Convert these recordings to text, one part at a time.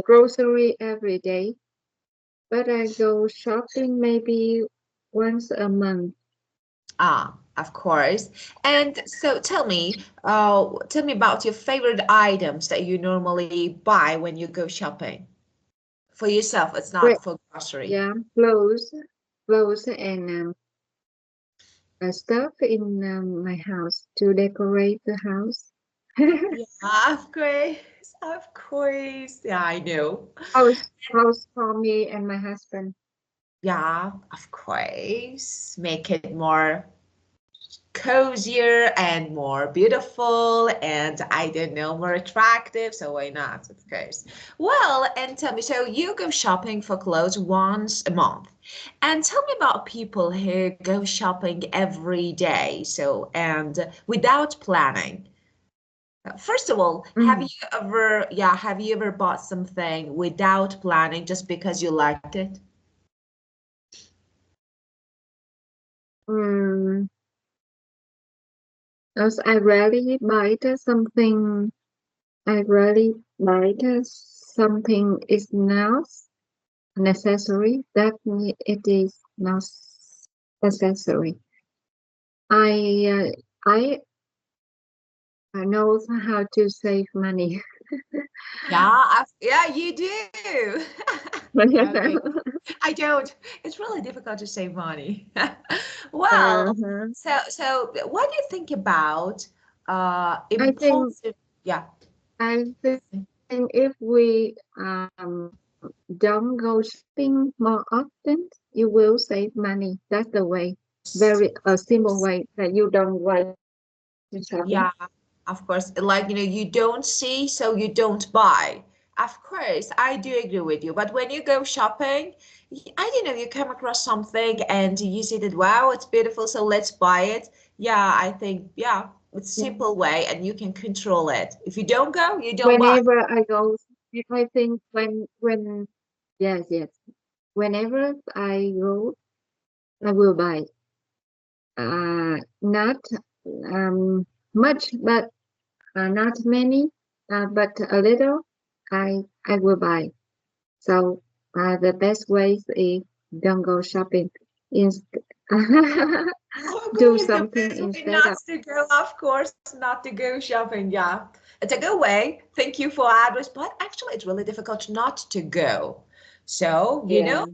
grocery every day, but I go shopping maybe once a month. Ah, of course. And so tell me about your favorite items that you normally buy when you go shopping. For yourself, it's Great, not for grocery. yeah, clothes and stuff in my house to decorate the house. Yeah, of course. Of course. Yeah, I know. House for me and my husband. Yeah, of course. Make it more cozier and more beautiful and I don't know, more attractive. So why not? Of course. Well, and tell me, so you go shopping for clothes once a month. And tell me about people who go shopping every day. So, and without planning. First of all, Mm. have you ever bought something without planning just because you liked it? Mm. As I rarely buy something. I rarely buy something is not necessary. It is not necessary. I I know how to save money. Yeah, you do. Yeah, okay. I don't. It's really difficult to save money. Well, Uh-huh. so what do you think about I think impulsive? Yeah. I think if we don't go shopping more often, you will save money. That's the way. Very a simple way that you don't want to shopping. Yeah, of course. Like, you don't see, so you don't buy. Of course, I do agree with you. But when you go shopping, I don't know, you come across something and you see that, wow, it's beautiful, so let's buy it. Yeah, I think, yeah, it's a Yeah. simple way and you can control it. If you don't go, you don't buy. Whenever I go, I think when yes, yes. Whenever I go, I will buy. Not much, but not many, but a little. I will buy. So the best way is don't go shopping. Inst Of do course, the something best way instead not of. to go, of course, not to go shopping. Yeah. It's a good way. Thank you for advice, but actually, it's really difficult not to go. So, Yeah.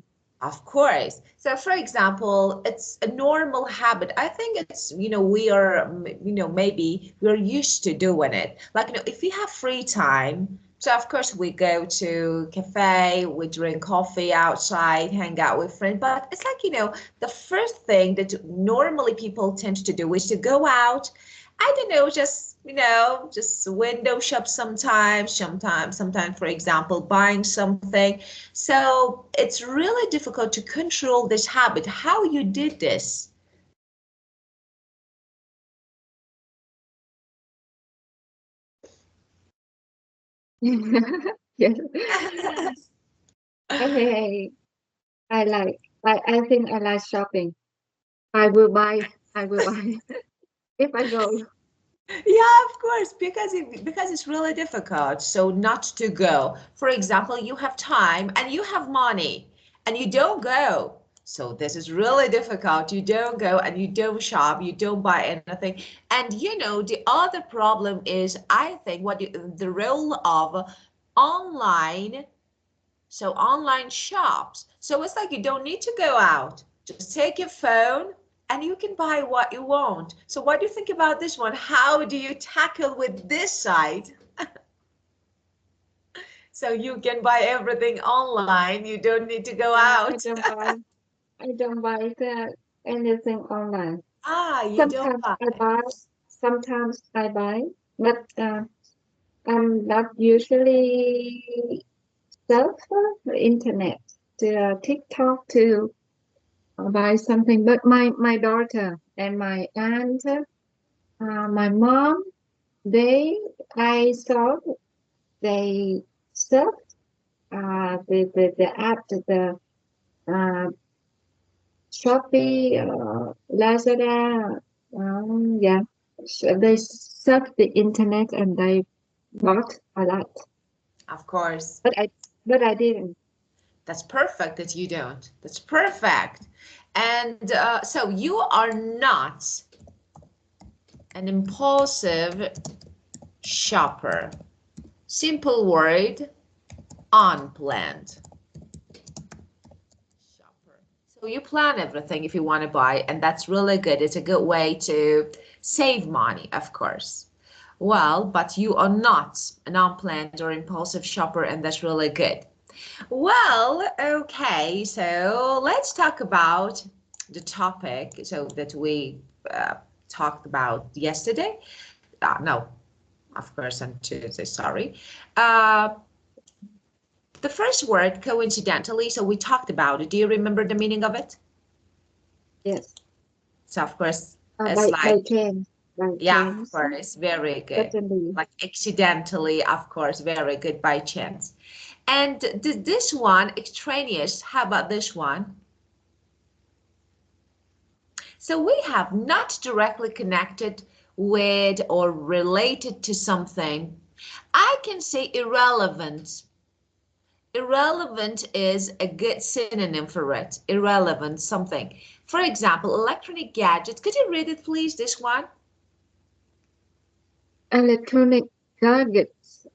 of course. So, for example, it's a normal habit. I think it's, we are, maybe we're used to doing it. Like, if we have free time, so of course we go to cafe, we drink coffee outside, hang out with friends. But it's like, the first thing that normally people tend to do is to go out. I don't know, just window shop sometimes, for example, buying something. So it's really difficult to control this habit. How you did this? Yes. I I like. I think I like shopping. I will buy. I will buy if I go. Yeah, of course, because it's really difficult. So not to go. For example, you have time and you have money and you don't go. So this is really difficult. You don't go and you don't shop, you don't buy anything. And the other problem is, I think the role of online, so online shops. So it's like you don't need to go out. Just take your phone and you can buy what you want. So what do you think about this one? How do you tackle with this side? So you can buy everything online. You don't need to go I out. don't buy. I don't buy anything online. Ah, you don't Sometimes I buy. buy. Sometimes I buy, but I'm not usually surf the internet to TikTok to buy something. But my daughter and my aunt, my mom, they I saw they surf the app uh, Shopee, Lazada, yeah. So they surf the internet and they bought a lot. Of course. But I didn't. That's perfect that you don't. That's perfect. And so you are not an impulsive shopper. Simple word, unplanned shopper. So you plan everything if you want to buy, and that's really good. It's a good way to save money, of course. Well, but you are not an unplanned or impulsive shopper, and that's really good. Well, okay, so let's talk about the topic so that we talked about yesterday. No, of course, on Tuesday, sorry. The first word, coincidentally, so we talked about it. Do you remember the meaning of it? Yes. So, of course, it's By chance. By yeah, chance. of course, very good. Certainly. Like accidentally, of course, very good, by chance. And this one, extraneous, how about this one? So we have not directly connected with or related to something. I can say irrelevant. Irrelevant is a good synonym for it. Irrelevant, something. For example, electronic gadgets. Could you read it, please, this one? Electronic gadgets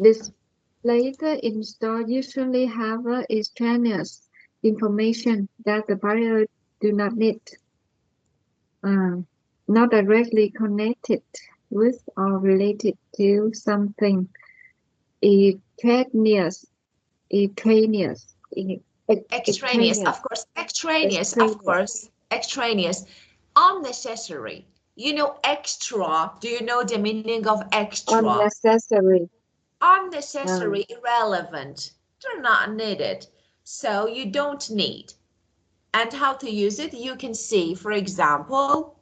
displayed in store usually have extraneous information that the buyer do not need, not directly connected with or related to something extraneous, extraneous, Extraneous, of course. Extraneous, of course. Extraneous. Unnecessary. You know, extra. Do you know the meaning of extra? Unnecessary. Unnecessary, irrelevant. They're not needed. So you don't need. And how to use it? You can see, for example,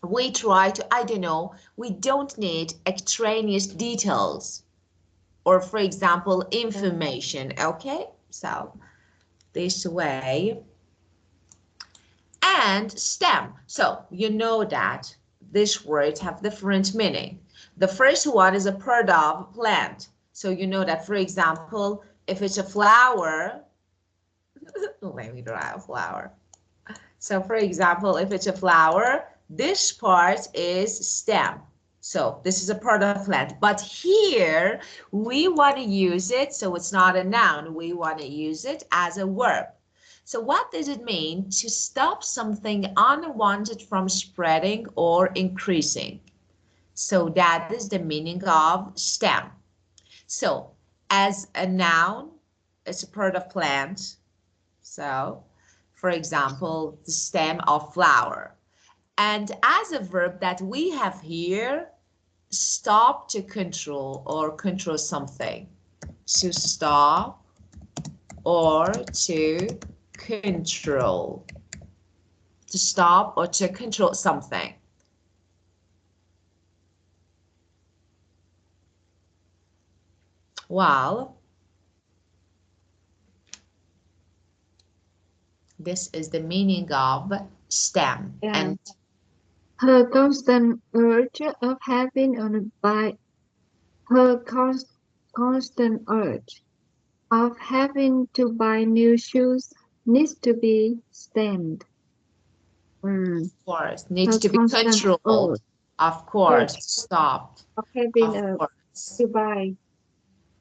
we try to, I don't know, we don't need extraneous details. Or, for example, information. Okay? So this way. And stem. So you know that these words have different meaning. The first one is a part of plant. So you know that, for example, if it's a flower, let me draw a flower. So for example, if it's a flower, this part is stem. So this is a part of plant. But here we want to use it, so it's not a noun. We want to use it as a verb. So what does it mean? To stop something unwanted from spreading or increasing. So that is the meaning of stem. So as a noun, it's a part of plant. So for example, the stem of flower. And as a verb that we have here, stop to control or control something. To stop or to control. To stop or to control something. Well, this is the meaning of stem. And her constant urge of having on by her constant urge of having to buy new shoes needs to be stemmed. Of course, needs to be controlled. Of course, stopped. Of having Of course. to buy.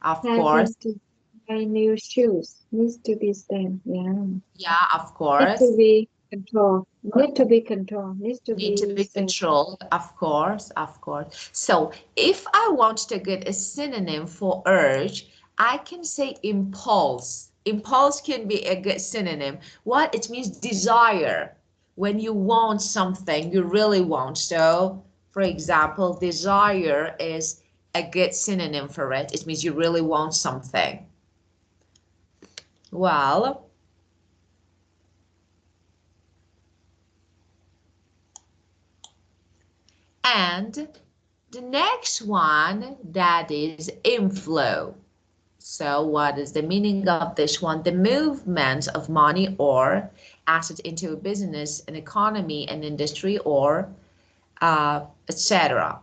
Of course. To buy new shoes needs to be stemmed. Yeah. Yeah, of course. Needs to be controlled. Need to be controlled. Needs to be controlled. Of course, of course. So if I want to get a synonym for urge, I can say impulse. Impulse can be a good synonym. What? It means desire. When you want something, you really want. So, for example, desire is a good synonym for it. It means you really want something. Well, and the next one, that is inflow. So what is the meaning of this one? The movement of money or assets into a business, an economy, an industry, or etc.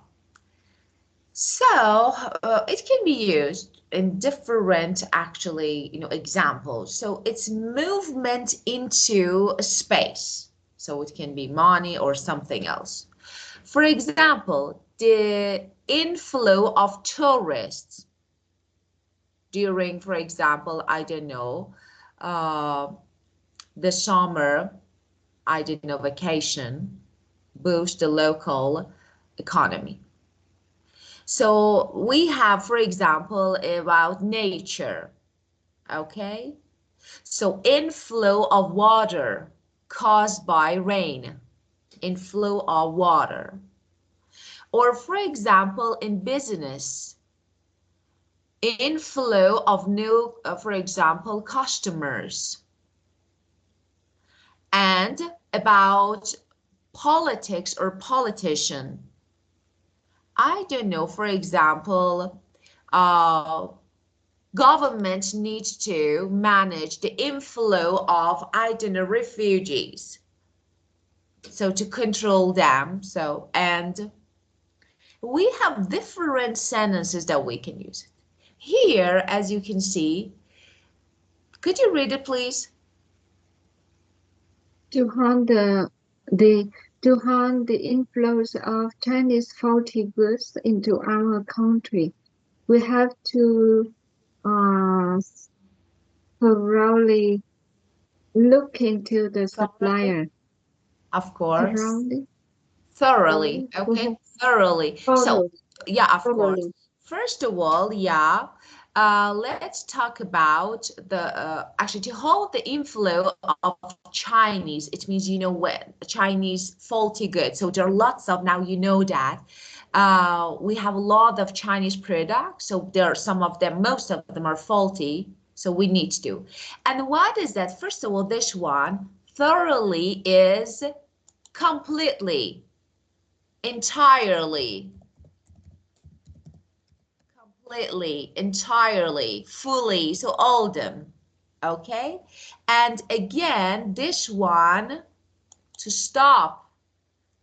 So it can be used in different actually, examples. So it's movement into a space. So it can be money or something else. For example, the inflow of tourists during, for example, I don't know, uh, the summer, I don't know, vacation, boost the local economy. So we have, for example, about nature, okay? So inflow of water caused by rain, inflow of water. Or for example, in business, inflow of new, for example, customers. And about politics or politician, I don't know, for example, government needs to manage the inflow of, I don't know, refugees. So to control them. So, and we have different sentences that we can use. Here, as you can see, could you read it, please? To harm the to harm the inflows of Chinese faulty goods into our country, we have to uh, thoroughly look into the supplier. Of course. Thoroughly, Thoroughly. we Okay. have Thoroughly. So, thoroughly, yeah, of course. thoroughly. First of all, yeah, let's talk about the actually to hold the inflow of Chinese. It means when Chinese faulty goods. So there are lots of now that we have a lot of Chinese products. So there are some of them, most of them are faulty. So we need to. And what is that? First of all, this one thoroughly is completely, entirely, completely, entirely, fully, so all of them, okay? And again, this one, to stop,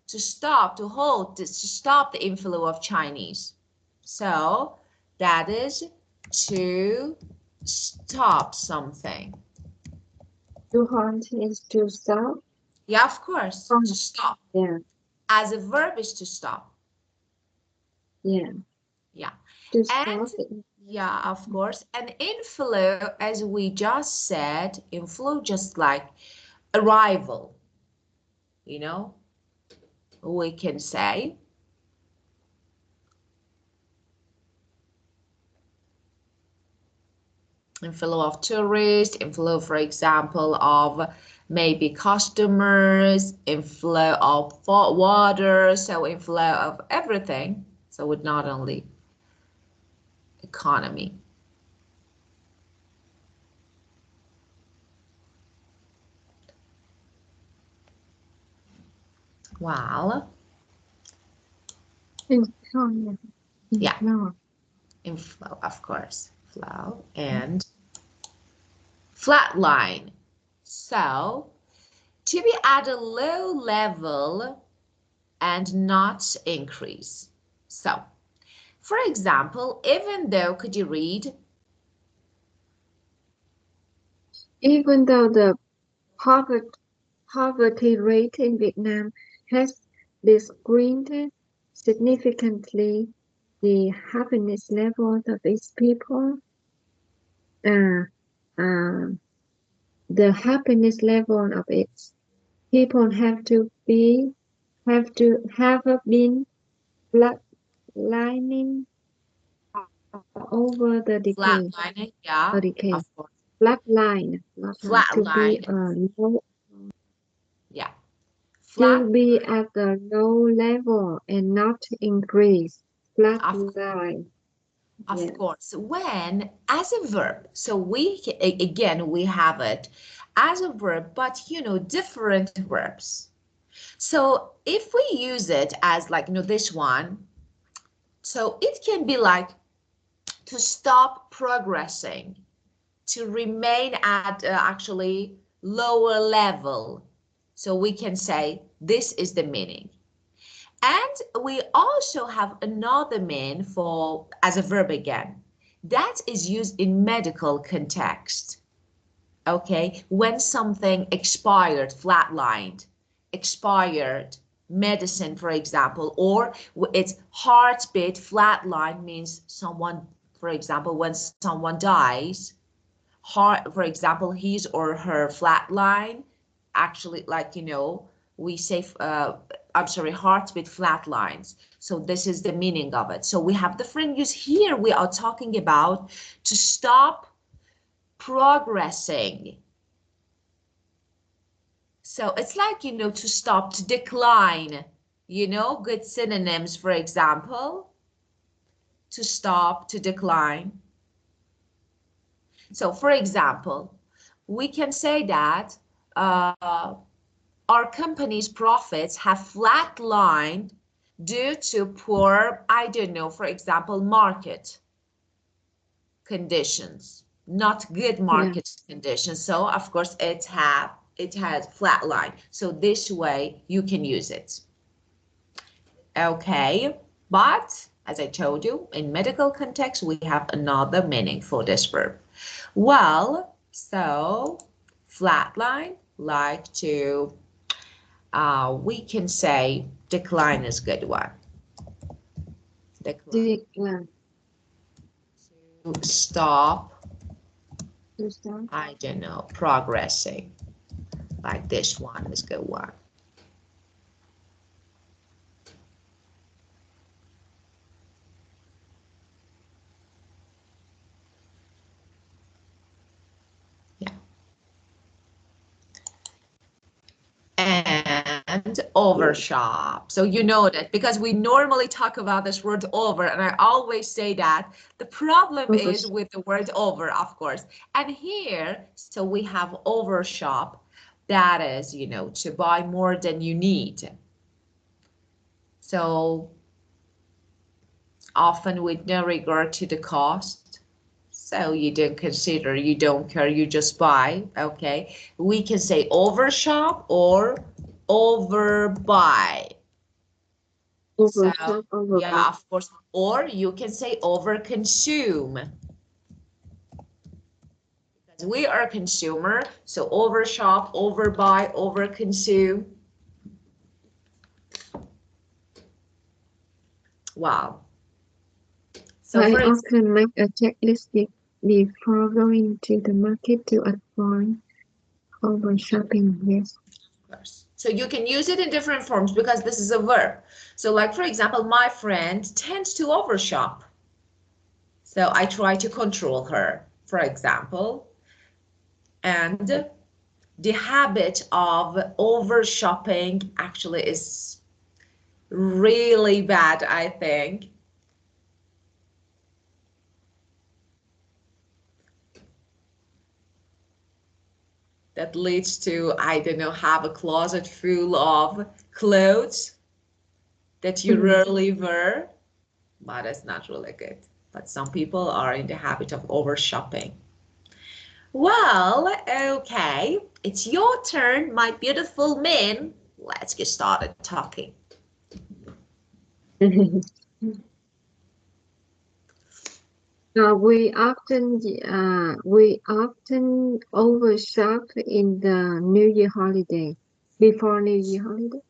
to hold, to stop the inflow of Chinese. So that is to stop something. To hunt is to stop. Yeah, of course, to stop. Yeah, As a verb is to stop. yeah. Yeah. To And stop it. yeah, of course. And inflow, as we just said, inflow just like arrival, you know, we can say. Inflow of tourists, inflow, for example, of maybe customers, inflow of water, so inflow of everything. So with not only economy. Well, yeah, No. inflow, of course, flow and flat line. So to be at a low level and not increase. So, for example, even though, could you read? Even though the poverty, poverty rate in Vietnam has decreased significantly, the happiness level of its people, uh, uh, the happiness level of its people have been flatlining over the Flat decade, lining, yeah, a decade. of course. Flatline Flat to be line, low, yeah. Flat, to be at a low level and not increase. of, Flatline. of Yeah. course. When, as a verb, so we, again, we have it as a verb, but, different verbs. So if we use it as like, this one, so it can be like to stop progressing, to remain at actually lower level. So we can say this is the meaning. And we also have another meaning for as a verb again. That is used in medical context. Okay, when something expired, flatlined, expired medicine, for example, or it's heartbeat flatline means someone, for example, when someone dies, heart, for example, his or her flatline, actually, like, we say, I'm sorry, heartbeat flatlines. So this is the meaning of it. So we have different use here. We are talking about to stop progressing. So it's like, to stop, to decline, good synonyms, for example, to stop, to decline. So for example, we can say that our company's profits have flatlined due to poor, I don't know, for example, market conditions, not good market conditions. So of course it has flatline. So this way you can use it. Okay, but as I told you, in medical context, we have another meaning for this verb. Well, so flatline, like to, we can say decline is a good one. Decline. To stop, I don't know, progressing. Like this one is a good one. And overshop. So you know that because we normally talk about this word over, and I always say that the problem is with the word over, of course. And here, so we have overshop, that is, to buy more than you need. So often with no regard to the cost. So you don't consider, you don't care, you just buy, okay? We can say overshop or overbuy. So, yeah, of course. Or you can say overconsume. Because we are a consumer, so overshop, overbuy, overconsume. Wow. So I often make a checklist before going to the market to avoid over shopping. Yes. So you can use it in different forms because this is a verb. So like, for example, my friend tends to overshop. So I try to control her, for example. And the habit of over shopping actually is really bad, I think. That leads to, I don't know, have a closet full of clothes that you rarely wear, but it's not really good. But some people are in the habit of over shopping. Well, okay, it's your turn, my beautiful men. Let's get started talking. We often overshop in the New Year holiday, before New Year holiday.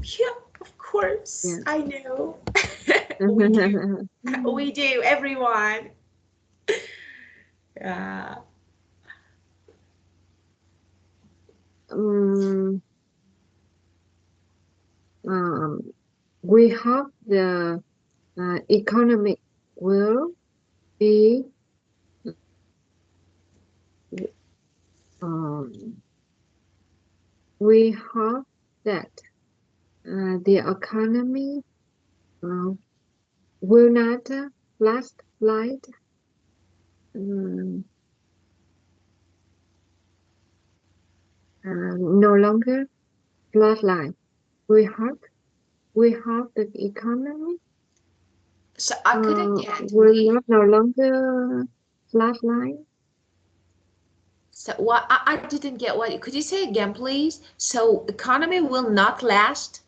Yeah, of course. Yeah. I know. We do. We do, everyone. Yeah. We hope the economic will be we hope that the economy will not last light no longer flatline. We hope the economy so I couldn't get will not no longer flatline. So what I didn't get what could you say again, please? So economy will not last.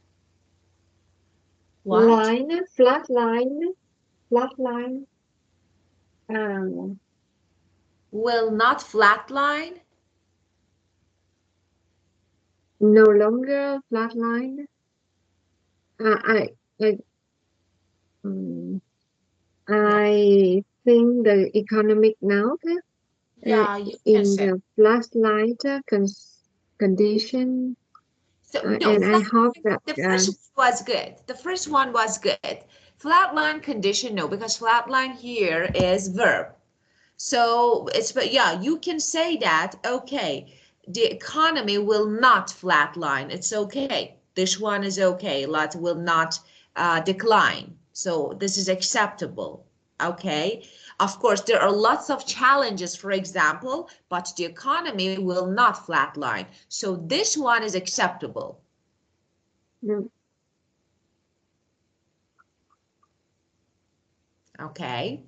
What? flat line, um, Will not flatline? no longer flat line. I, um, I think the economic now Yeah, you can in say. the flashlight condition, So no, and I hope flatline, that the first one was good. The first one was good. Flatline condition, no, because flatline here is verb. So it's, but yeah, you can say that, okay, the economy will not flatline. It's okay. This one is okay. Lot will not decline. So this is acceptable. Okay. Of course, there are lots of challenges, for example, but the economy will not flatline. So this one is acceptable. mm, Okay.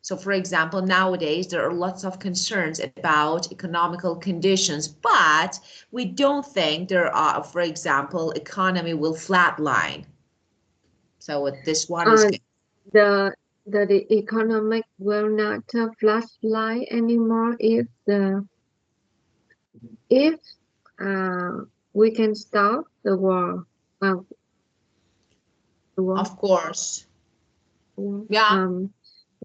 So, for example, nowadays there are lots of concerns about economical conditions, but we don't think there are, for example, economy will flatline. So this one is uh, good. the economic will not flashlight anymore if uh, we can stop the war. Uh, the war. Of course. Mm, Yeah.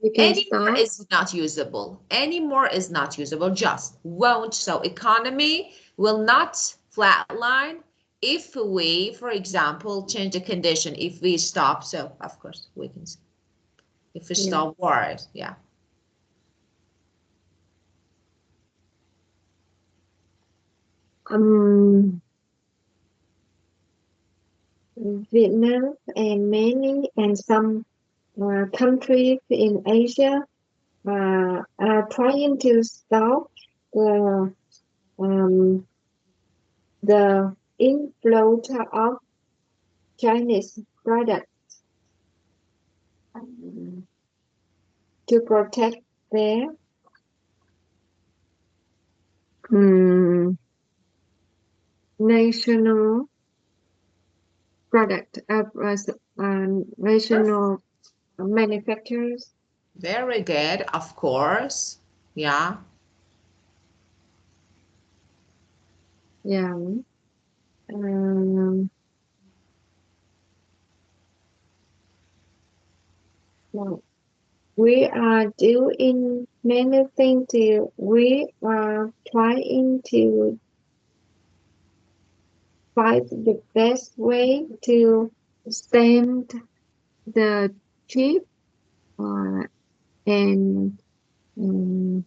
we can Anymore stop. is not usable. Anymore is not usable. Just won't. So economy will not flatline if we, for example, change the condition. If we stop, so of course we can. If we Yeah. stop wars, yeah. Um, Vietnam and some countries in Asia are trying to stop the um, the inflow of Chinese products um, to protect their um, national product national manufacturers. Very good, of course. Yeah. Yeah. Um, well, we are doing many things we are trying to find the best way to send the cheap uh, and um,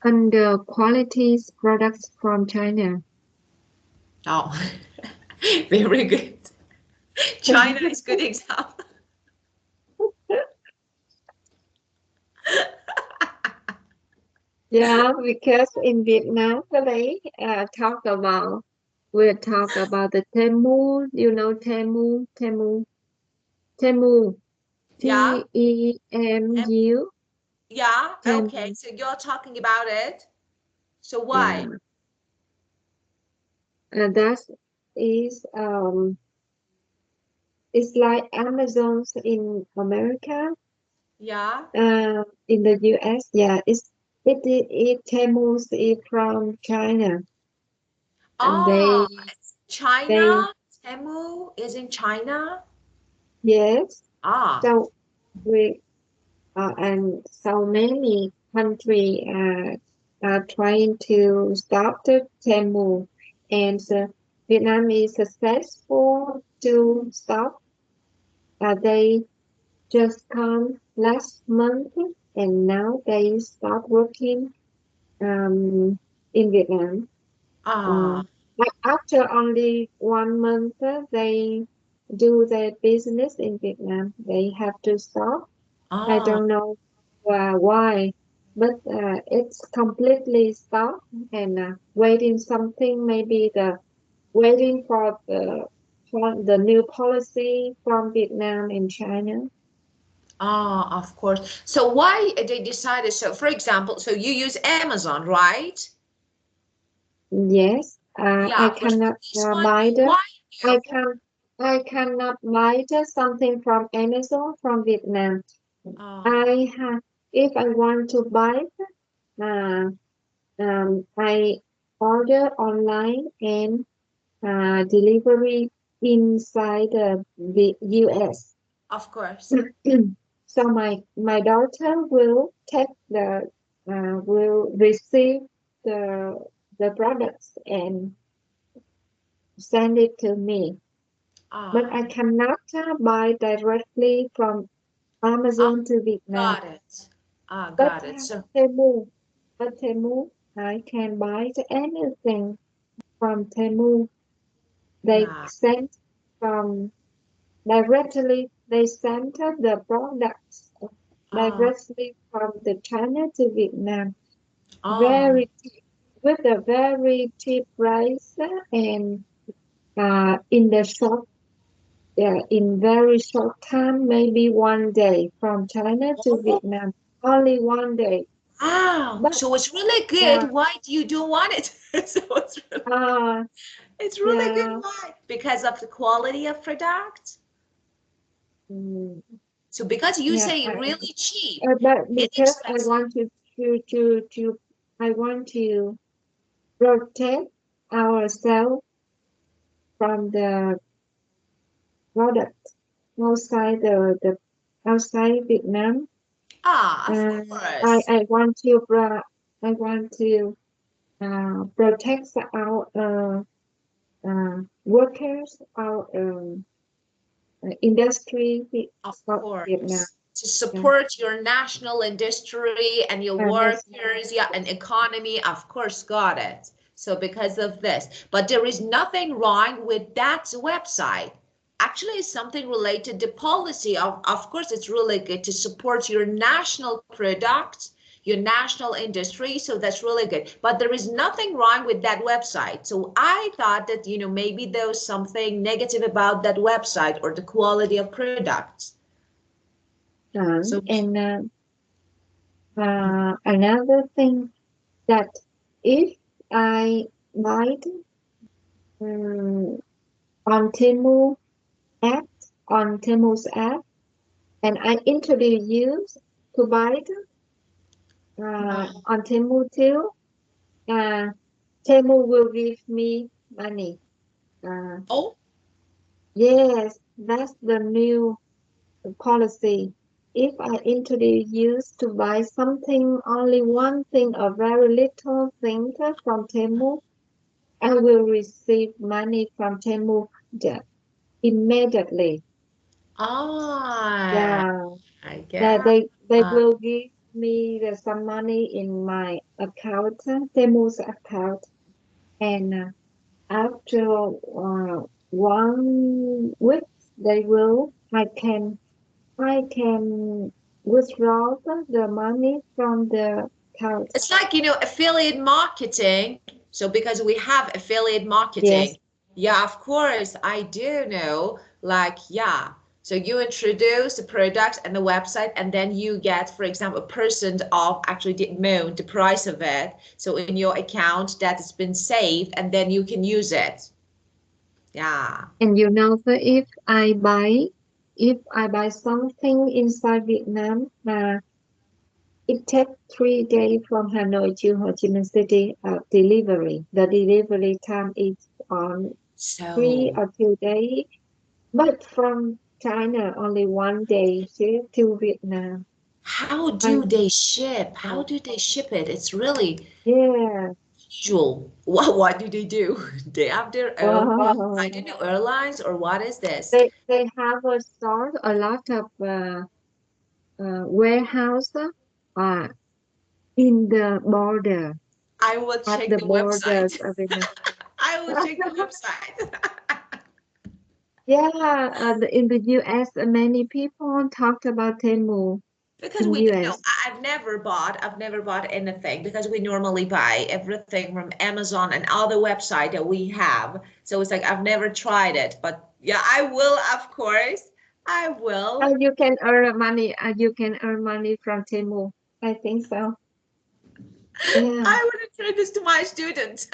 under qualities products from China. Oh, very good. China is good example. Yeah, because in Vietnam today, we'll talk about the Temu, Temu, Yeah. Um, Temu, yeah. Okay. Temu. So you're talking about it. So why? Yeah, that is it's like Amazon's in America, Yeah. in the US. Yeah, it Temu's is from China, and Oh, it's they China. Temu is in China. yes. Ah. So we and so many countries are trying to stop the Temu, and Vietnam is successful to stop. They just come last month, and now they start working um, in Vietnam. Ah. Uh, but after only 1 month, they do their business in Vietnam. They have to stop. I Ah. don't know why, but it's completely stopped and waiting something, maybe waiting for the new policy from Vietnam and China. Ah, of course. So why they decided, so for example, so you use Amazon, right? Yes, Yeah, I of course. cannot This one, buy why I you? can I cannot buy just something from Amazon from Vietnam. Oh, I have, if I want to buy, uh, I order online and delivery inside the US. of course. So my daughter will take will receive the the products and send it to me. But I Ah, cannot buy directly from ah, Amazon to Vietnam. got it. Ah, But got it. So, Temu, but Temu, I can buy anything from Temu. They yeah. send from directly. They send the products Ah, directly from the China to Vietnam. oh, Very cheap, with a very cheap price and in the short in very short time, maybe one day from China to oh, Vietnam, only one day. wow. But So it's really good. yeah, Why do you don't want it? So uh, it's really good. yeah, Why? Because of the quality of product. mm, So because you yeah. say really cheap, But because I inexpensive. want I want to protect ourselves from the product outside the outside Vietnam. Ah, of course. I want to I want to protect our workers, our industry Of of Vietnam. course. To Yeah, support your national industry and your that's workers, yeah, and economy, of course, got it. So because of this, but there is nothing wrong with that website. Actually, it's something related to policy. Of course, it's really good to support your national product, your national industry. So that's really good. But there is nothing wrong with that website. So I thought that, maybe there was something negative about that website or the quality of products. So, and another thing that if I buy um, on Temu app on Temu's app and I introduce you to buy it on Temu too, uh, Temu will give me money. Uh, oh, yes, that's the new policy. If I introduce you to buy something, only one thing, a very little thing from Temu, I will receive money from Temu immediately. ah, Yeah, I that get. they will give me some money in my account, Temu's account, and after 1 week, they will. I can withdraw the money from the account. It's like, affiliate marketing. So because we have affiliate marketing, Yes, yeah, of course, I do know. Like, yeah. So you introduce the product and the website, and then you get, for example, a percent of actually the amount, the price of it. So in your account that has been saved, and then you can use it. Yeah. and so if I buy something inside Vietnam, it takes 3 days from Hanoi to Ho Chi Minh City delivery. The delivery time is on three So or 2 days, but from China only 1 day to Vietnam. how I do they ship? How uh, do they ship it? It's really yeah. usual. What do they do? They have their own, I don't know, airlines or what is this? They have a store, a lot of warehouse uh, in the border, I will at check the the borders website. of Vietnam. I will check the website. Yeah, in the US, many people talked about Temu Because in we, US. I've never bought anything because we normally buy everything from Amazon and other website that we have. So it's like I've never tried it, but yeah, I will, of course. I will. You can earn money. You can earn money from Temu. I think so. Yeah. I would introduce this to my students.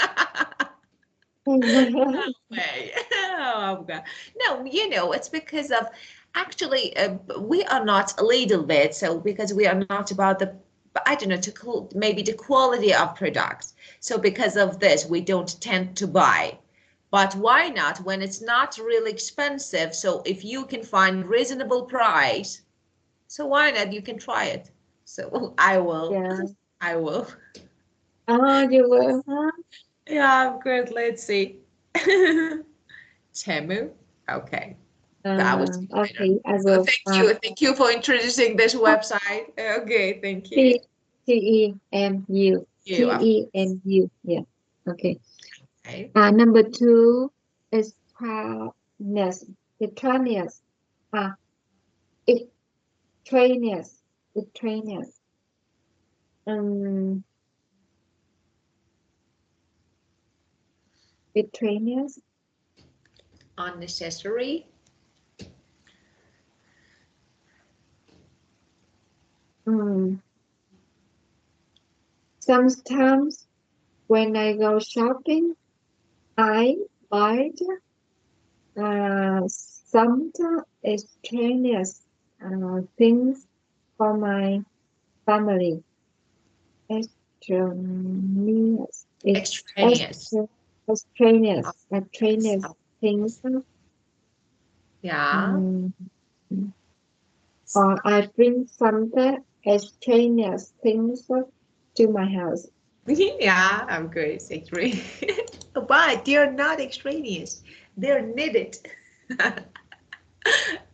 No way. Oh, God. No, it's because of actually we are not a little bit. So because we are not about the, I don't know, maybe the quality of products. So because of this, we don't tend to buy. But why not when it's not really expensive? So if you can find reasonable price, so why not? You can try it. So I will. Yeah. I will. Oh, you will, huh? Yeah, good. Let's see. Temu. Okay. That was minor. Okay, I So will. thank you. Thank you for introducing this website. Okay, thank you. Temu. You, of Temu. Yeah. Okay. okay. Number two is trainers. The trainers. It trainers. The trainers. Um, it trainers. Unnecessary. Um, Sometimes when I go shopping, I buy some extraneous things for my family. Extraneous. Extraneous. Extraneous things. Yeah. Mm, or I bring some extraneous things to my house. Yeah, I'm good. Agree. But they're not extraneous. They're needed.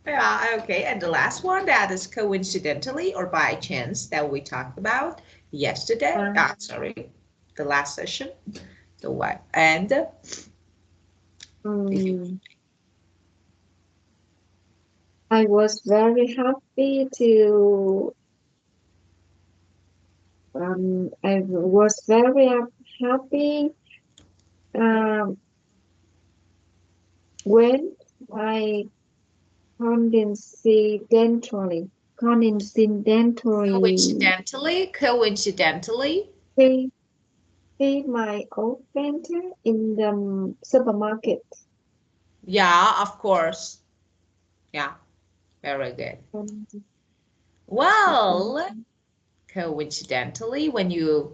Yeah, okay. And the last one that is coincidentally or by chance that we talked about yesterday. Uh, Sorry, the last session. The what? And if you, mm, I was very happy to I was very happy um, when I coincidentally coincidentally coincidentally. see, see my old friend in the supermarket. Yeah, of course. Yeah, very good. And Well, coincidentally, when you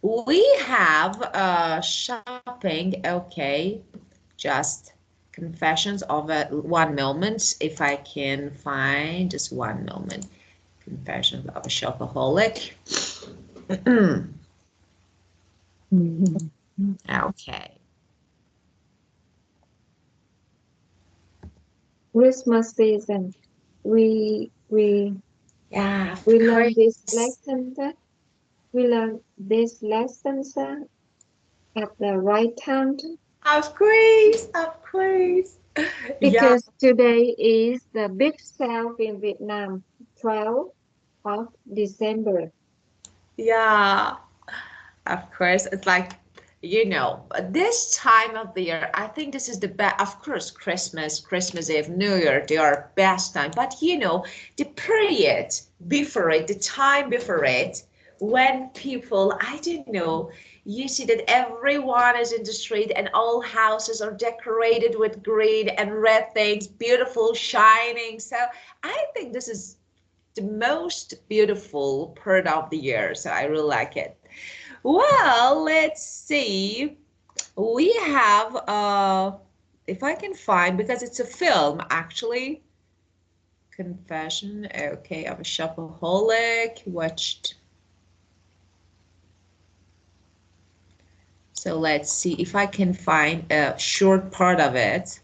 we have shopping. Okay, just confessions of a one moment. If I can find just one moment. Confessions of a shopaholic. Okay. Christmas season, we we Yeah, of we learn this course. lesson. We learn this lessons at the right time Of course, of course. Yeah, because today is the big sale in Vietnam, 12th of December. yeah, of course. It's like, this time of the year, I think this is the best. Of course, Christmas, Christmas Eve, New Year, they are best time. But the period before it, the time before it, when people, I don't know, you see that everyone is in the street and all houses are decorated with green and red things, beautiful, shining. So I think this is the most beautiful part of the year. So I really like it. Well, let's see. We have if I can find, because it's a film actually. Confession, okay, of a shopaholic. Watched. So let's see if I can find a short part of it.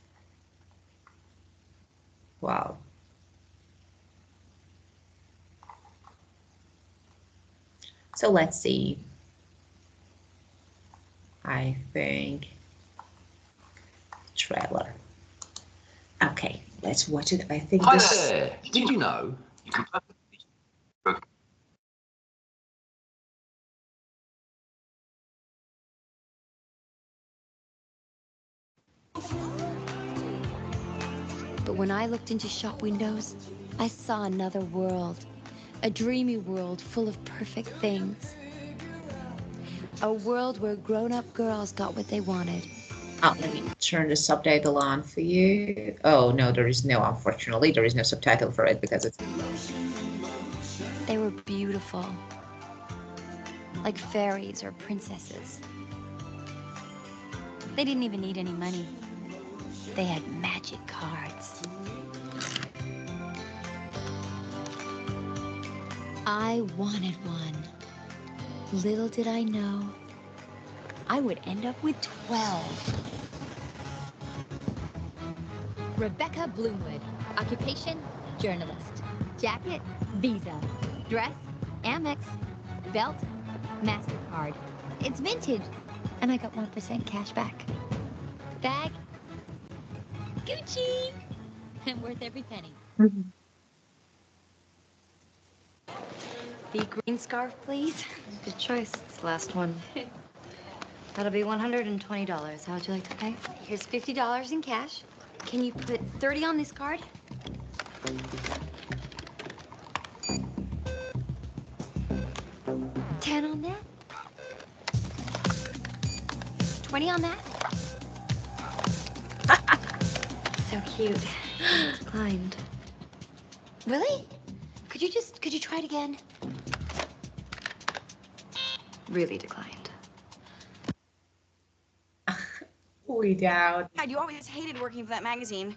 Wow. So let's see. I think trailer. Okay, let's watch it. I think Hi this. there. Did you know you can But when I looked into shop windows, I saw another world, a dreamy world full of perfect things. A world where grown-up girls got what they wanted. Oh, let me turn the subtitle on for you. Oh, no, there is no, unfortunately, there is no subtitle for it because it's... They were beautiful. Like fairies or princesses. They didn't even need any money. They had magic cards. I wanted one. Little did I know, I would end up with 12. Rebecca Bloomwood. Occupation, journalist. Jacket, Visa. Dress, Amex. Belt, MasterCard. It's vintage. And I got 1% cash back. Bag, Gucci. And worth every penny. Mhm. The green scarf, please. Good choice. It's the last one. That'll be $120. How would you like to pay? Here's $50 in cash. Can you put 30 on this card? 10 on that? 20 on that? So cute. Declined. Really? Could you try it again? Really declined. Without. God, you always hated working for that magazine.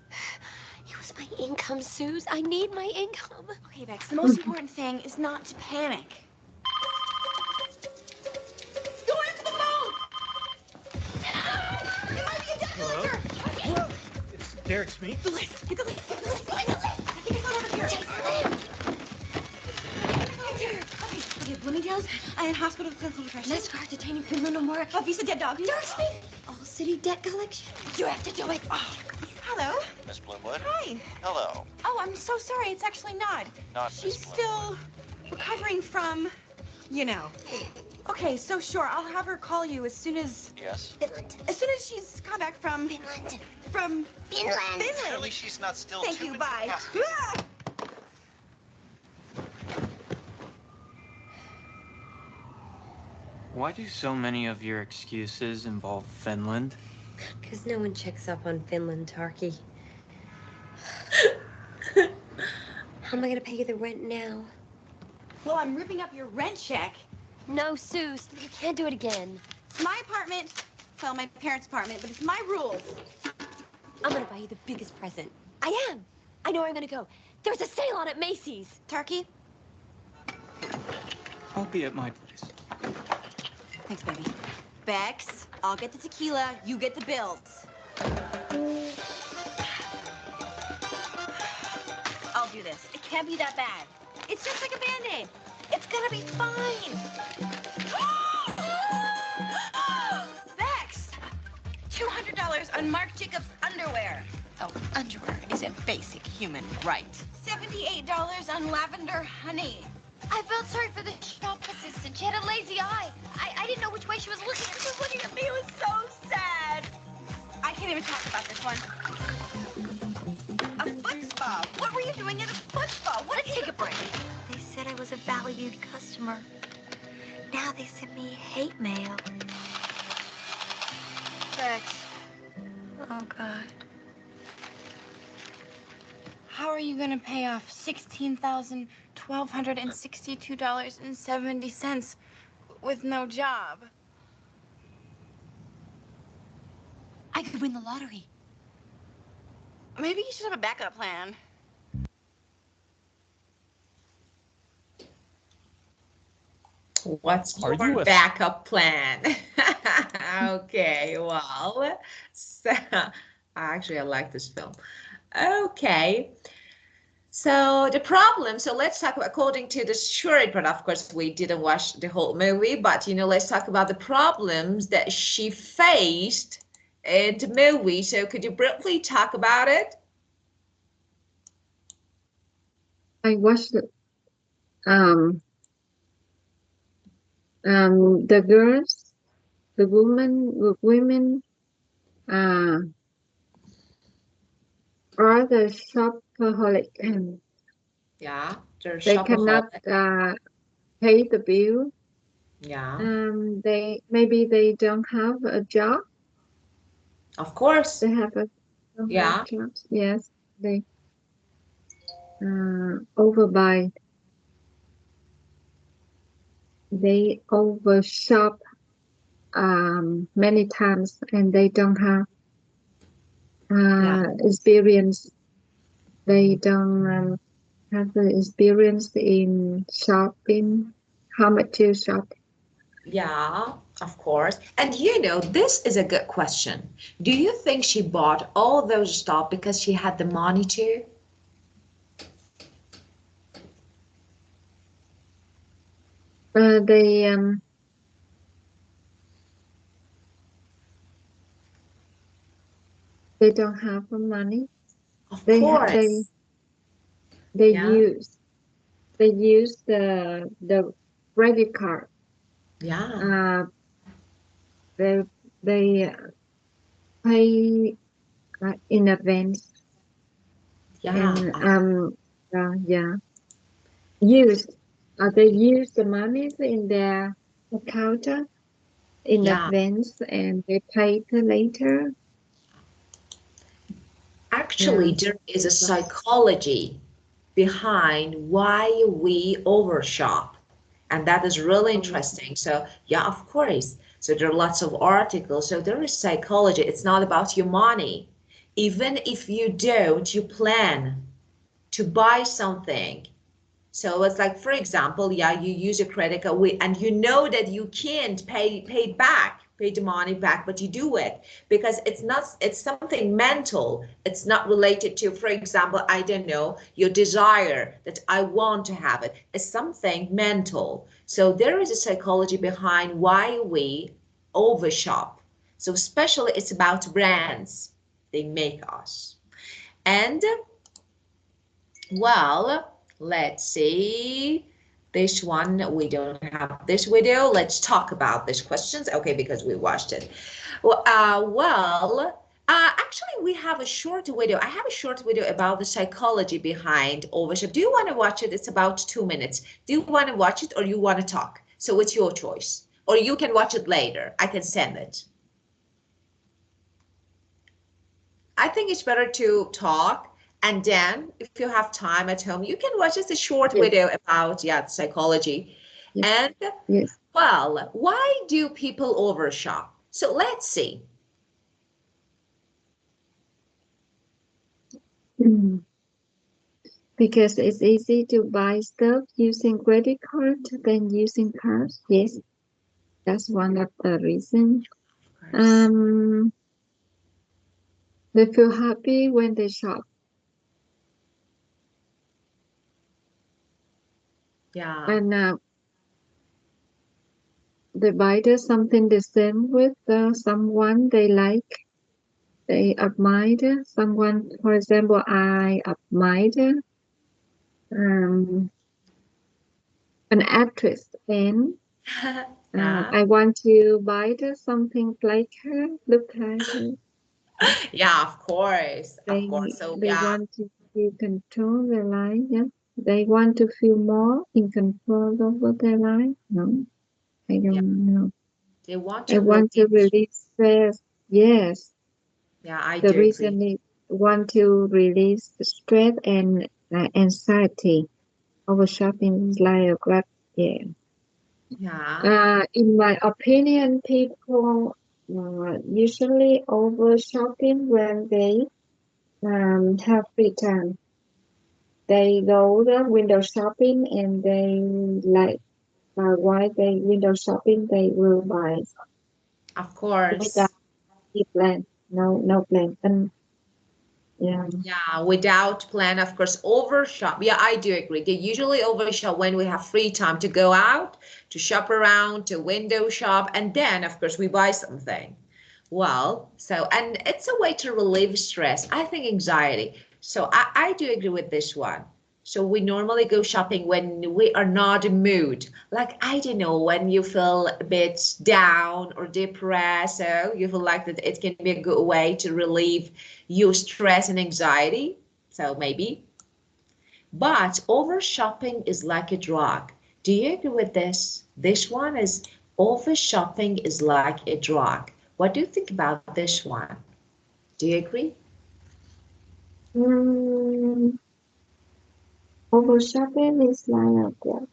It was my income, Suze. I need my income. Okay, Bex, the most important thing is not to panic. Go answer the phone! It might be a debt collector! Hello? It's Derek Smee. The list! Get the list! Get the list! Find the list! I think it's over here. Okay, Bloomingdale's. I had hospital clinical depression. Let's go detaining Finland no more. A visa dead dog. Derek Smee! All city debt collection. You have to do it. Oh, hello. Miss Bloomwood? Hi. Hello. Oh, I'm so sorry. It's actually not. Not She's Miss still recovering from, you know. Okay, so sure, I'll have her call you as soon as Yes? she's come back from Finland. from Finland. Surely she's not still Thank too you. in Bye. capacity. Ah! Why do so many of your excuses involve Finland? Because no one checks up on Finland, Tarky. How am I gonna pay you the rent now? Well, I'm ripping up your rent check. No, Suze. You can't do it again. It's my apartment. Well, my parents' apartment, but it's my rules. I'm gonna buy you the biggest present. I am. I know where I'm gonna go. There's a sale on at Macy's. Tarky? I'll be at my place. Thanks, baby. Bex, I'll get the tequila, you get the bills. I'll do this. It can't be that bad. It's just like a Band-Aid. It's gonna be fine. Bex! $200 on Marc Jacobs underwear. Oh, underwear is a basic human right. $78 on lavender honey. I felt sorry for the shop assistant. She had a lazy eye. I didn't know which way she was looking. She was looking at me. It was so sad. I can't even talk about this one. A foot spa. What were you doing at a foot spa? Let's take a break. They said I was a valued customer. Now they send me hate mail. Bex, Oh, God. how are you gonna pay off $16,162.70 with no job? I could win the lottery. Maybe you should have a backup plan. What's Are your you a- backup plan? Okay, well, so actually I like this film. Okay, so the problem, so let's talk about, according to the short, but of course we didn't watch the whole movie, but let's talk about the problems that she faced in the movie. So could you briefly talk about it? I watched the girls, the women are the shopaholic. Yeah, they're They cannot shopaholic. pay the bill, Yeah. They don't have a job. Of course. They have a don't Yeah. have jobs. Yes, they overbuy. They overshop many times, and they don't have experience. They don't have the experience in shopping. How much you shop? Yeah, of course. And you know, this is a good question. Do you think she bought all those stuff because she had the money to? Uh, they they don't have the money. Of They course. they Yeah. use the credit card. Yeah. They they pay in advance, Yeah. and yeah, use they use the money in their account in Yeah. advance, and they pay it later. Actually, Yeah. there is a psychology behind why we overshop. And that is really interesting. So, yeah, of course. So there are lots of articles. So there is psychology. It's not about your money. Even if you don't, you plan to buy something. So it's like, for example, yeah, you use a credit card and you know that you can't pay the money back, but you do it because it's something mental. It's not related to, for example, I don't know, your desire that I want to have it. It's something mental. So there is a psychology behind why we overshop. So especially it's about brands. They make us. And well, let's see. This one, we don't have this video. Let's talk about these questions. Okay, because we watched it. Actually, we have a short video. I have a short video about the psychology behind overship. Do you want to watch it? It's about 2 minutes. Do you want to watch it or you want to talk? So it's your choice. Or you can watch it later. I can send it. I think it's better to talk, and then if you have time at home, you can watch just a short video about psychology. Yes. And Yes. well, why do people overshop? So let's see. Because it's easy to buy stuff using credit card than using cash. Yes, that's one of the reasons. They feel happy when they shop. Yeah. And they buy something the same with someone they like. They admire someone. For example, I admire an actress, and I want to buy something like her, look like her. Yeah, of course. So they want to control their life. Yeah, they want to feel more in control over their life. No, I don't know. They want I to want to release stress. Yes. Yeah, I The do reason agree. is want to release stress and anxiety. Over shopping is like a grab. Yeah. Yeah. In my opinion, people usually over shopping when they have free time. They go the window shopping and they like while they window shopping they will buy Of course. without any plan. No plan. And yeah. Yeah, without plan, of course, overshop. Yeah, I do agree. They usually overshop when we have free time to go out, to shop around, to window shop, and then, of course, we buy something. Well, so, and it's a way to relieve stress. I think anxiety. So I do agree with this one. So we normally go shopping when we are not in mood. Like, I don't know, when you feel a bit down or depressed, so you feel like that it can be a good way to relieve your stress and anxiety. So maybe. But over shopping is like a drug. Do you agree with this? This one is over shopping is like a drug. What do you think about this one? Do you agree? Over shopping is like that.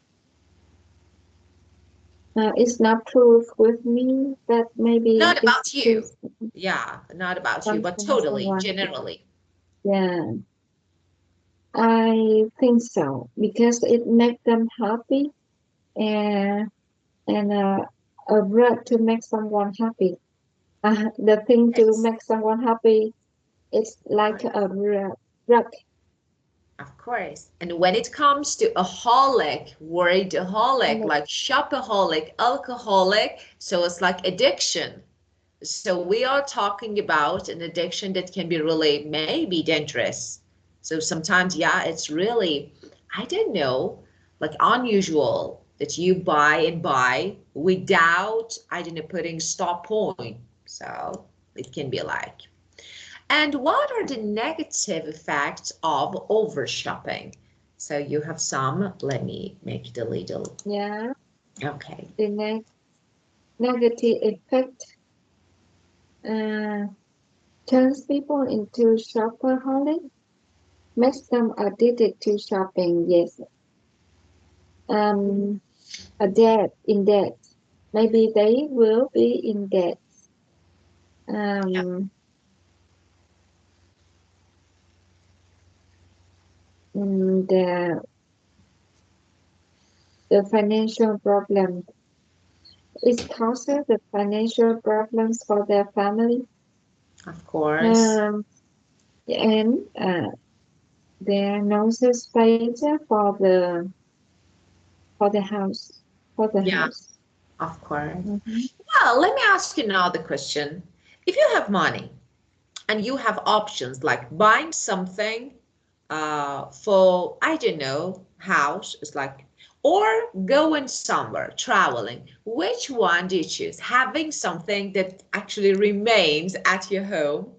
It's not proof with me that maybe Not it's about you. just Yeah, not about you, but something totally, someone. generally. Yeah, I think so because it makes them happy and a drug to make someone happy. The thing to Yes. make someone happy is like a drug. Of course. And when it comes to aholic, worriedaholic, like shopaholic, alcoholic, so it's like addiction. So we are talking about an addiction that can be really maybe dangerous. So sometimes, yeah, it's really, I don't know, like unusual that you buy and buy without, I don't know, putting stop point. So it can be like. And what are the negative effects of over shopping? So you have some, let me make it a little. Yeah. Okay. The negative effect turns people into shopaholic, makes them addicted to shopping. Yes. A debt in debt. Maybe they will be in debt. The financial problem. It causes the financial problems for their family. Of course. And there are no space for the house. For the house. Of course. Well, let me ask you another question. If you have money and you have options like buying something for, I don't know, house, it's like, or going somewhere, traveling, which one do you choose? Having something that actually remains at your home,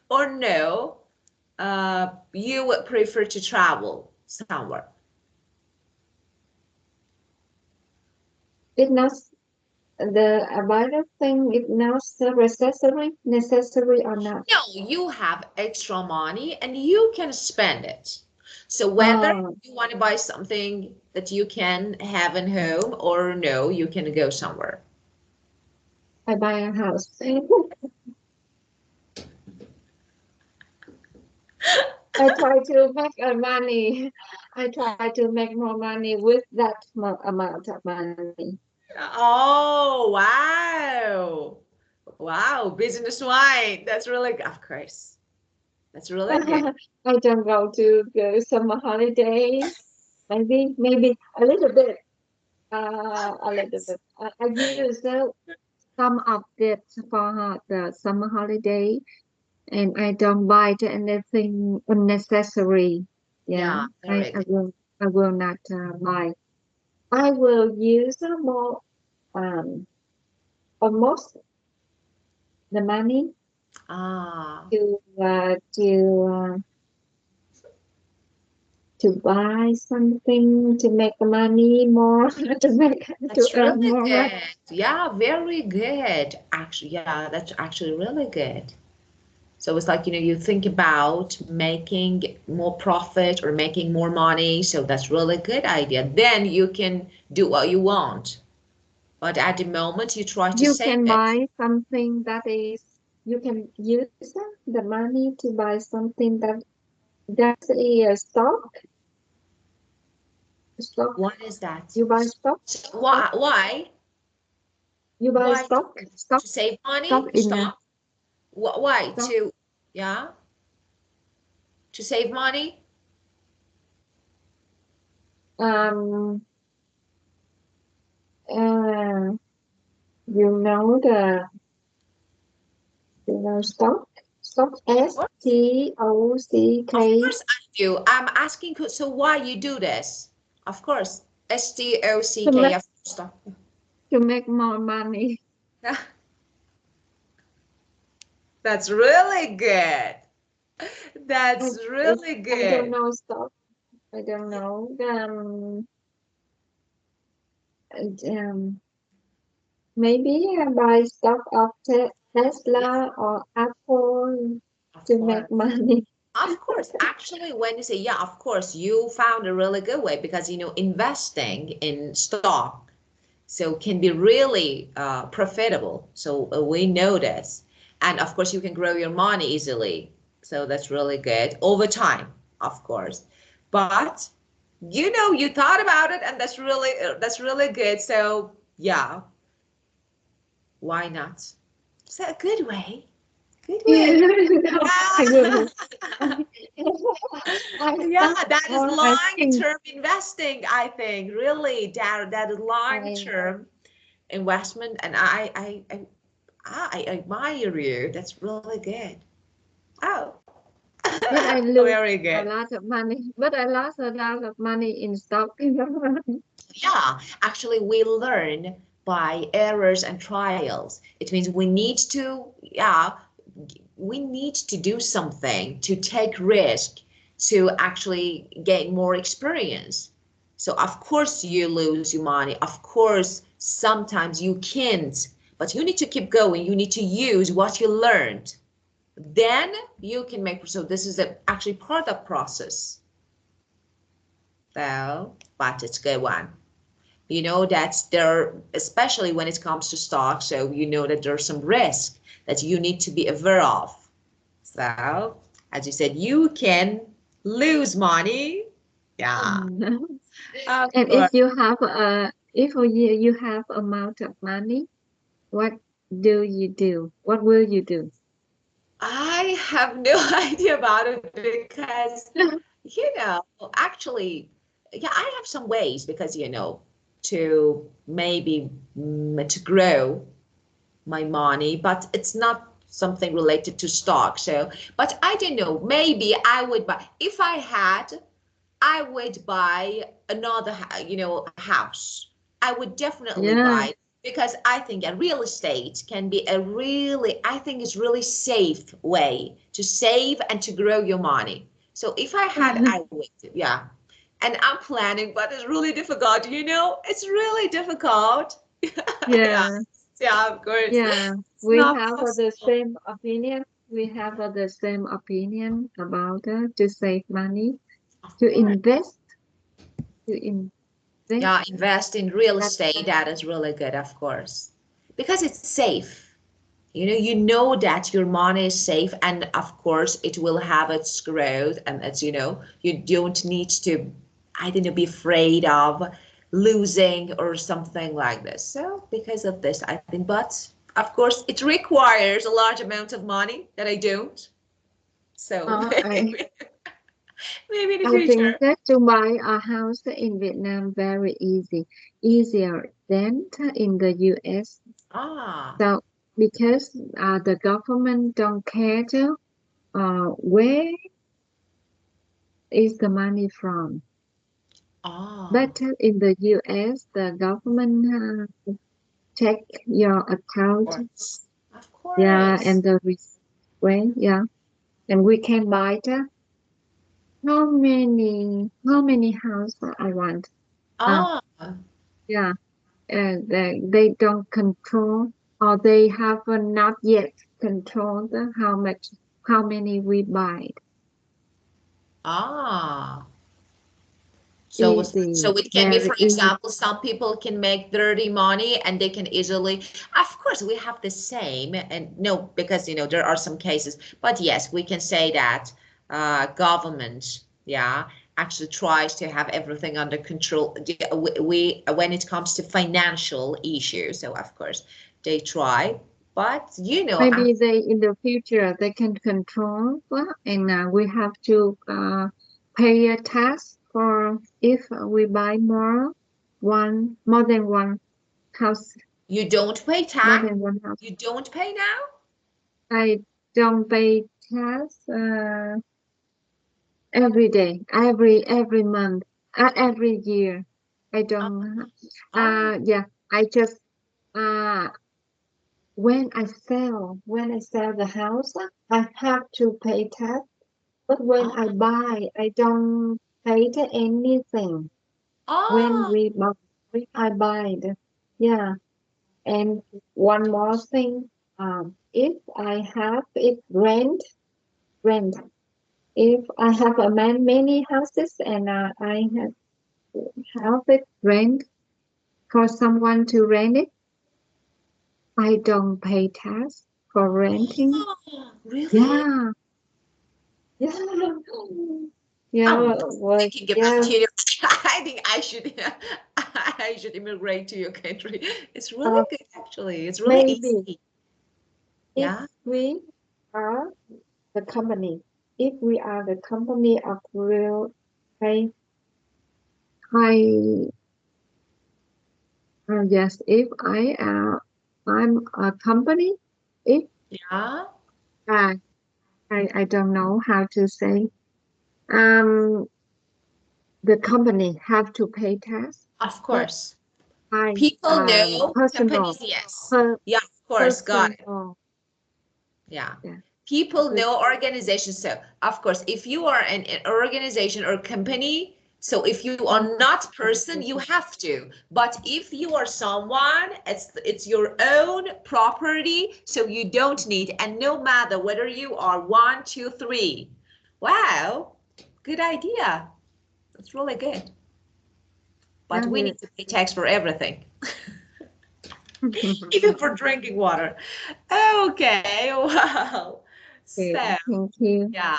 or no, you would prefer to travel somewhere? It's not the abiding thing is not necessary or not. No, you have extra money and you can spend it. So whether you want to buy something that you can have in home or no, you can go somewhere. I buy a house. I try to make money. I try to make more money with that amount of money. Oh, wow. Wow, business wine. That's really good. Of course. That's really good. I don't go to the summer holiday. Maybe a little bit. A little bit. I use some of it for the summer holiday, and I don't buy anything unnecessary. Yeah, very good. I will not buy. I will use more almost the money to buy something to make money more to earn really more good. money. Yeah, very good. Actually, yeah, that's actually really good. So it's like, you think about making more profit or making more money. So that's really good idea. Then you can do what you want. But at the moment you try to You save can it. buy something you can use the money to buy something that's a stock. What is that? You buy stock? Why? You buy Why stock? to save money? Stock in Stop. Why? stock. To save money? Um, you know stock? Stock STOCK. Of course I do. I'm asking, so why you do this? Of course. STOCK. To make more money. That's really good. That's really good. I don't know stock. I don't know. maybe buy stock of Tesla or Apple Of to course. make money. Of course, actually, when you say, yeah, of course, you found a really good way because, investing in stock so can be really profitable. So we know this. And of course, you can grow your money easily. So that's really good over time, of course. But, you thought about it and that's really good. So yeah, why not? It's a good way. Good way. I will. Yeah, that is I think long-term investing, I think. Really, that is I, long-term investment, and I admire you. That's really good. Oh, but I lose very a good. lot of money. But I lost a lot of money in stock. Yeah, actually, we learn by errors and trials. It means we need to do something to take risk to actually gain more experience. So of course you lose your money. Of course, sometimes you can't, but you need to keep going. You need to use what you learned. Then you can make, so this is actually part of process. So, but it's a good one. You know that there, especially when it comes to stocks, so you know that there's some risk that you need to be aware of. So, as you said, you can lose money. Yeah, of And course. if you have amount of money, what do you do? What will you do? I have no idea about it because, actually, yeah, I have some ways because, to maybe to grow my money, but it's not something related to stock. So, but I don't know, maybe I would buy, if I had, I would buy another, house. I would definitely Yeah. buy it because I think a real estate can be I think it's really safe way to save and to grow your money. So if I had, I would, yeah. And I'm planning, but it's really difficult, it's really difficult. Yeah, Yeah. yeah, of course. Yeah. It's We not have the possible. same opinion. We have the same opinion about to save money, Of to course. invest, to invest. Yeah, invest in real That, estate. That is really good, of course, because it's safe. You know that your money is safe, and of course, it will have its growth, and you don't need to, I don't know, be afraid of losing or something like this. So, because of this, I think, but of course, it requires a large amount of money that I don't. So, I maybe in the I think future. that to buy a house in Vietnam very easy, easier than in the US. Ah, So because the government don't care to where is the money from. ah, But in the US, the government check your of account, course, of yeah, course. and the way, yeah, and we can buy the how many house I want. Uh, Ah, yeah, they don't control or they have not yet controlled how many we buy. ah. So Easy, it can be, very for easy. example, some people can make dirty money and they can easily, of course, we have the same, and no, because there are some cases, but yes, we can say that government, yeah, actually tries to have everything under control. We when it comes to financial issues, so of course they try, but Maybe they in the future they can control and we have to pay a tax for if we buy more than one house, you don't pay more tax, than one house. you don't pay now. I don't pay tax every day, every month, every year. I don't. Oh, Yeah, I just uh when I sell the house, I have to pay tax. But when I oh, buy, I don't pay anything when oh. we buy. I buy it. Yeah. And one more thing, if I have it rent. If I have many houses and I have it rent for someone to rent it, I don't pay tax for renting. Really? Yeah. Yeah. Yeah. I'm Well, thinking yeah. about you. I think I should I should immigrate to your country. It's really good actually. It's really Maybe easy. if Yeah. we are the company, if we are the company of real estate, I yes, if I'm a company, if Yeah. I I don't know how to say. Um, the company have to pay tax, Of but course. I People know, personal companies, yes. per, Yeah, of course, got it. personal Yeah. yeah People with know organizations. So, of course, if you are an organization or company, so if you are not person, you have to. But if you are someone, it's your own property, so you don't need. And no matter whether you are 1, 2, 3. Wow, good idea. That's really good. But we need to pay tax for everything, even for drinking water. Okay, wow. So, thank you. yeah,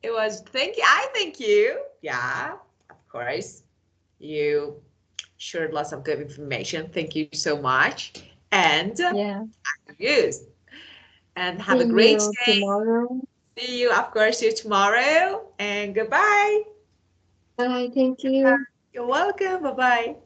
it was, thank you. I thank you. Yeah, of course. You shared lots of good information. Thank you so much. And Yeah, use and have see a great you day. tomorrow. See you, of course, see you tomorrow. And goodbye. Bye, thank you. You're welcome. Bye-bye.